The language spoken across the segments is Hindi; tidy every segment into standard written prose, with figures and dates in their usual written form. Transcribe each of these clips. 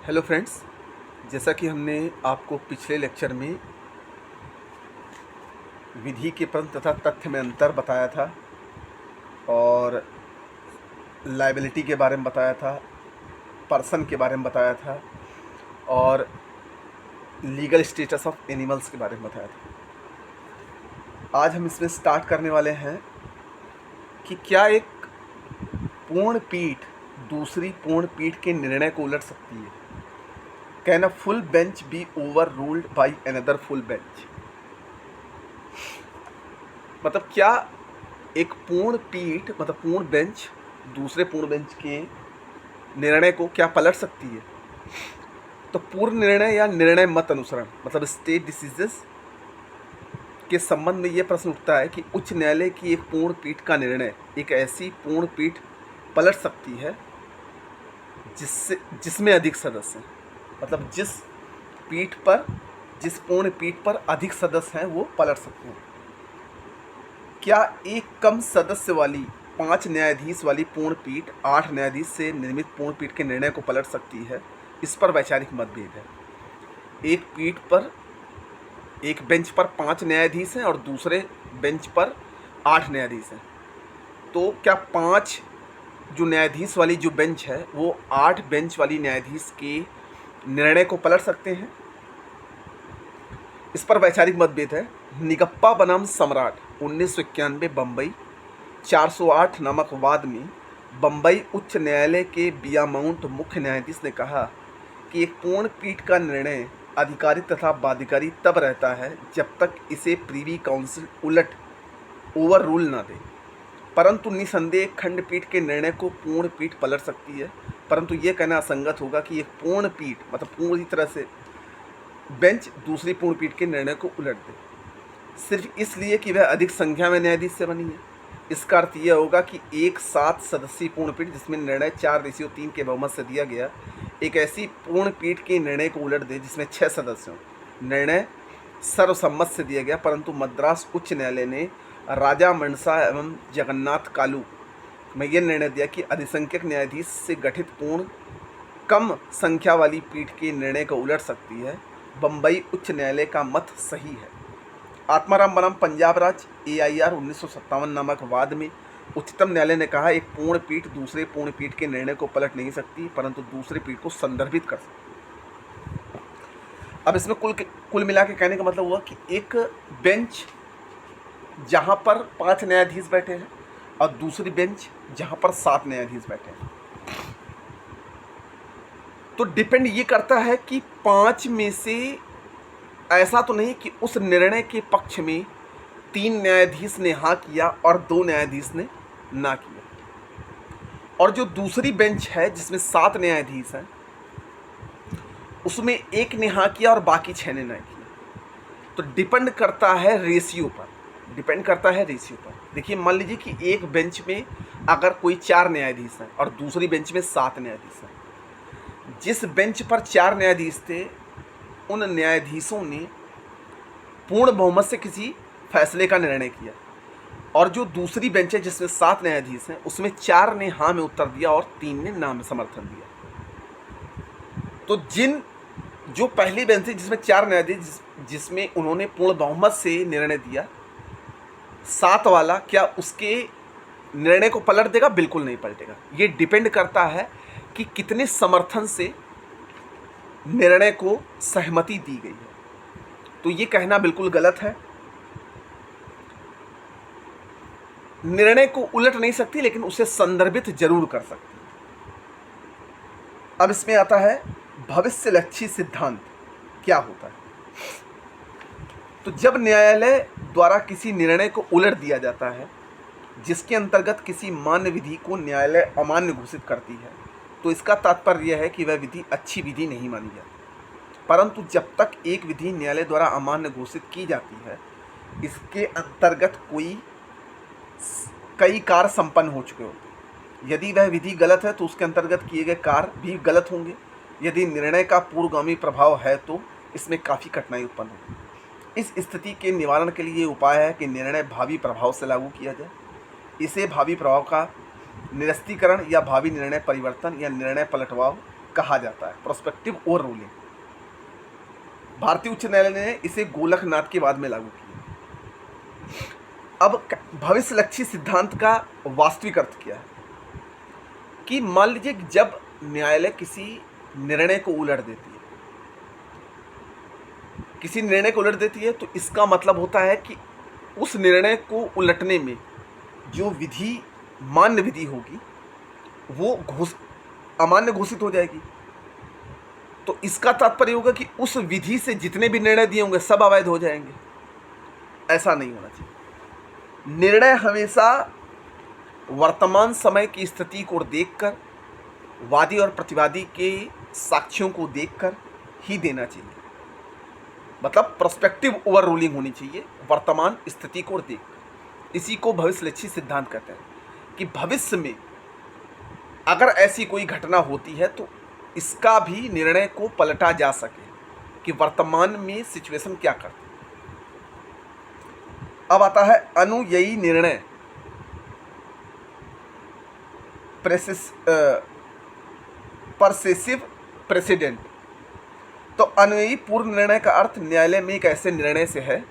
हेलो फ्रेंड्स, जैसा कि हमने आपको पिछले लेक्चर में विधि के प्रश्न तथा तथ्य में अंतर बताया था और लायबिलिटी के बारे में बताया था, पर्सन के बारे में बताया था और लीगल स्टेटस ऑफ एनिमल्स के बारे में बताया था। आज हम इसमें स्टार्ट करने वाले हैं कि क्या एक पूर्ण पीठ दूसरी पूर्ण पीठ के निर्णय को उलट सकती है। Can a full bench be overruled by another full bench. मतलब क्या एक पूर्ण पीठ मतलब पूर्ण बेंच दूसरे पूर्ण बेंच के निर्णय को क्या पलट सकती है। तो पूर्ण निर्णय या निर्णय मत अनुसरण मतलब स्टेट डिसीजस के संबंध में ये प्रश्न उठता है कि उच्च न्यायालय की एक पूर्ण पीठ का निर्णय एक ऐसी पूर्ण पीठ पलट सकती है जिसमें अधिक सदस्य हैं। मतलब जिस पूर्ण पीठ पर अधिक सदस्य हैं वो पलट सकते हैं। क्या एक कम सदस्य वाली 5 न्यायाधीश वाली पूर्ण पीठ 8 न्यायाधीश से निर्मित पूर्ण पीठ के निर्णय को पलट सकती है। इस पर वैचारिक मतभेद है। एक बेंच पर 5 न्यायाधीश हैं और दूसरे बेंच पर 8 न्यायाधीश हैं। तो क्या 5 जो न्यायाधीश वाली जो बेंच है वो 8 बेंच वाली न्यायाधीश के निर्णय को पलट सकते हैं। इस पर वैचारिक मतभेद है। निगप्पा बनाम सम्राट 1991 बम्बई 408 नामक वाद में बम्बई उच्च न्यायालय के बियामाउंट मुख्य न्यायाधीश ने कहा कि एक पूर्ण पीठ का निर्णय अधिकारी तथा बाध्यकारी तब रहता है जब तक इसे प्रीवी काउंसिल ओवर रूल ना दे। परंतु निसंदेह खंडपीठ के निर्णय को पूर्ण पीठ पलट सकती है। परंतु यह कहना असंगत होगा कि एक पूर्ण पीठ मतलब पूरी तरह से बेंच दूसरी पूर्ण पीठ के निर्णय को उलट दे सिर्फ इसलिए कि वह अधिक संख्या में न्यायाधीश से बनी है। इसका अर्थ यह होगा कि एक 7 सदस्यीय पूर्ण पीठ जिसमें निर्णय 4/3 के बहुमत से दिया गया एक ऐसी पूर्ण पीठ के निर्णय को उलट दे जिसमें 6 सदस्य हों। निर्णय सर्वसम्मत से दिया गया, परंतु मद्रास उच्च न्यायालय ने राजा मनसा एवं जगन्नाथ कालू में यह निर्णय दिया कि अधिसंख्यक न्यायाधीश से गठित पूर्ण कम संख्या वाली पीठ के निर्णय को उलट सकती है। बम्बई उच्च न्यायालय का मत सही है। आत्माराम बनाम पंजाब राज्य AIR 1957 नामक वाद में उच्चतम न्यायालय ने कहा एक पूर्ण पीठ दूसरे पूर्ण पीठ के निर्णय को पलट नहीं सकती, परंतु दूसरी पीठ को संदर्भित कर सकती। अब इसमें कुल मिला के कहने का मतलब हुआ कि एक बेंच जहां पर 5 न्यायाधीश बैठे हैं और दूसरी बेंच जहां पर 7 न्यायाधीश बैठे हैं, तो डिपेंड ये करता है कि 5 में से ऐसा तो नहीं कि उस निर्णय के पक्ष में 3 न्यायाधीश ने हाँ किया और 2 न्यायाधीश ने ना किया, और जो दूसरी बेंच है जिसमें 7 न्यायाधीश हैं उसमें एक ने हाँ किया और बाकी 6 ने ना किया। तो डिपेंड करता है रेशियो पर। देखिए, मान लीजिए कि एक बेंच में अगर कोई 4 न्यायाधीश हैं और दूसरी बेंच में 7 न्यायाधीश हैं, जिस बेंच पर 4 न्यायाधीश थे उन न्यायाधीशों ने पूर्ण बहुमत से किसी फैसले का निर्णय किया, और जो दूसरी बेंच है जिसमें 7 न्यायाधीश हैं उसमें 4 ने हाँ में उत्तर दिया और 3 ने ना में समर्थन दिया। तो जो पहली बेंच है जिसमें 4 न्यायाधीश जिसमें उन्होंने पूर्ण बहुमत से निर्णय दिया, 7 वाला क्या उसके निर्णय को पलट देगा? बिल्कुल नहीं पलटेगा। ये डिपेंड करता है कि कितने समर्थन से निर्णय को सहमति दी गई है। तो ये कहना बिल्कुल गलत है। निर्णय को उलट नहीं सकती, लेकिन उसे संदर्भित जरूर कर सकती। अब इसमें आता है भविष्यलक्षी सिद्धांत क्या होता है। तो जब न्यायालय द्वारा किसी निर्णय को उलट दिया जाता है जिसके अंतर्गत किसी मान्य विधि को न्यायालय अमान्य घोषित करती है, तो इसका तात्पर्य यह है कि वह विधि अच्छी विधि नहीं मानी जाती। परंतु जब तक एक विधि न्यायालय द्वारा अमान्य घोषित की जाती है, इसके अंतर्गत कई कार्य संपन्न हो चुके होते हैं। यदि वह विधि गलत है तो उसके अंतर्गत किए गए कार्य भी गलत होंगे। यदि निर्णय का पूर्वगामी प्रभाव है तो इसमें काफ़ी कठिनाई उत्पन्न होगी। इस स्थिति के निवारण के लिए उपाय है कि निर्णय भावी प्रभाव से लागू किया जाए। इसे भावी प्रभाव का निरस्तीकरण या भावी निर्णय परिवर्तन या निर्णय पलटवाव कहा जाता है, प्रोस्पेक्टिव ओवर रूलिंग। भारतीय उच्च न्यायालय ने इसे गोलकनाथ के बाद में लागू किया। अब भविष्यलक्षी सिद्धांत का वास्तविक अर्थ क्या है कि मान लीजिए जब न्यायालय किसी निर्णय को उलट देती है, तो इसका मतलब होता है कि उस निर्णय को उलटने में जो विधि मान्य विधि होगी वो अमान्य घोषित हो जाएगी। तो इसका तात्पर्य होगा कि उस विधि से जितने भी निर्णय दिए होंगे सब अवैध हो जाएंगे। ऐसा नहीं होना चाहिए। निर्णय हमेशा वर्तमान समय की स्थिति को देखकर, वादी और प्रतिवादी के साक्ष्यों को देखकर ही देना चाहिए। मतलब प्रोस्पेक्टिव ओवर रूलिंग होनी चाहिए, वर्तमान स्थिति को देखकर। इसी को भविष्यलक्षी सिद्धांत कहते हैं कि भविष्य में अगर ऐसी कोई घटना होती है तो इसका भी निर्णय को पलटा जा सके कि वर्तमान में सिचुएशन क्या करती है। अब आता है अनुययी निर्णय, परसेसिव प्रेसिडेंट। तो अनुययी पूर्व निर्णय का अर्थ न्यायालय में एक ऐसे निर्णय से है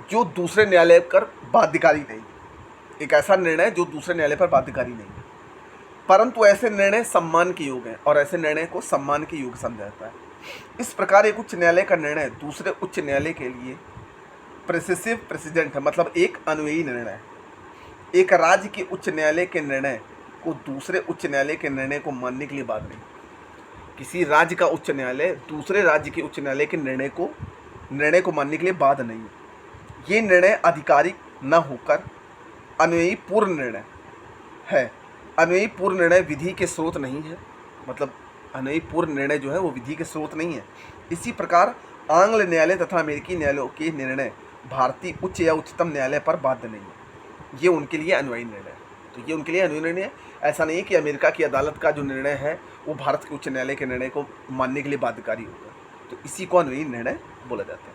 जो दूसरे न्यायालय पर बाध्यकारी नहीं, एक ऐसा निर्णय जो दूसरे न्यायालय पर बाध्यकारी नहीं, परंतु ऐसे निर्णय सम्मान के योग्य हैं और ऐसे निर्णय को सम्मान के योग्य समझा जाता है। इस प्रकार एक उच्च न्यायालय का निर्णय दूसरे उच्च न्यायालय के लिए प्रेसेसिव प्रेसिडेंट है, मतलब एक अनुययी निर्णय है। एक राज्य के उच्च न्यायालय के निर्णय को दूसरे उच्च न्यायालय के निर्णय को मानने के लिए बाध्य नहीं। किसी राज्य का उच्च न्यायालय दूसरे राज्य के उच्च न्यायालय के निर्णय को मानने के लिए बाध्य नहीं। ये निर्णय आधिकारिक न होकर अनुययी पूर्ण निर्णय है। अनुययी पूर्ण निर्णय विधि के स्रोत नहीं है, मतलब अनुययी पूर्ण निर्णय जो है वो विधि के स्रोत नहीं है। इसी प्रकार आंग्ल न्यायालय तथा अमेरिकी न्यायालयों के निर्णय भारतीय उच्च या उच्चतम न्यायालय पर बाध्य नहीं है। ये उनके लिए अनुययी निर्णय है। तो ये उनके लिए अनुययी निर्णय है। ऐसा नहीं है कि अमेरिका की अदालत का जो निर्णय है वो भारत के उच्च न्यायालय के निर्णय को मानने के लिए बाध्यकारी होगा। तो इसी को अनुययी निर्णय बोला जाता है।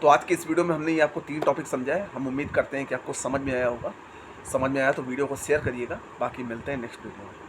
तो आज के इस वीडियो में हमने ये आपको 3 टॉपिक समझाए। हम उम्मीद करते हैं कि आपको समझ में आया होगा। समझ में आया तो वीडियो को शेयर करिएगा। बाकी मिलते हैं नेक्स्ट वीडियो में।